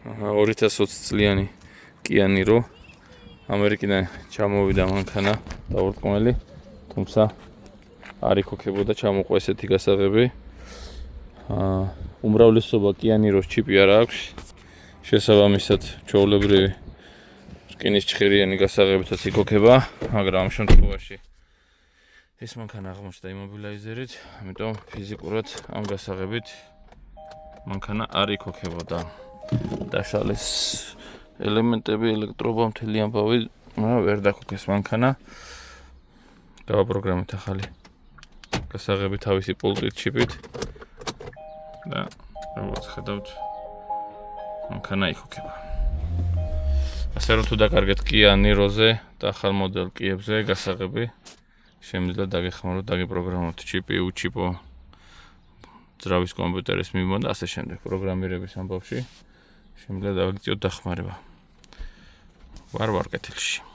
2020 წლიანი Kia Niro ამერიკიდან ჩამოვიდა მანქანა დაურტყმელი, თუმცა არ იქოქებოდა ჩამოყვა ესეთი გასაღები. უმრავლესობა Kia Niro-ს ჩიპი არ აქვს. შესაბამისად, ჩვეულებრივი რკინის ჭხირიანი გასაღებითაც იქოქება, მაგრამ ამ შემთხვევაში ეს მანქანა აღმოჩნდა იმობილაიზერით, ამიტომ ფიზიკურად ამ გასაღებით მანქანა არ იქოქებოდა. დაშალეს ელემენტები, ელექტრობა, მთელი ამბავი, ვერ დაქოქეს მანქანა. დავაპროგრამეთ ახალი გასაღები თავისი პულტით, ჩიპით და როგორც ხედავთ, მანქანა იქოქება. ასე რომ თუ დაკარგეთ Kia Niro-ზე და ახალ მოდელ Kia-ებზე გასაღები, შემიძლია დაგეხმაროთ, დაგეპროგრამოთ ჩიპი, უჩიპო, ძრავის კომპიუტერის მიმო და ასე შემდეგ. პროგრამირების ამბავში შემიძლია დავაგრძიოთ დახმარება. ვარ კეთილში.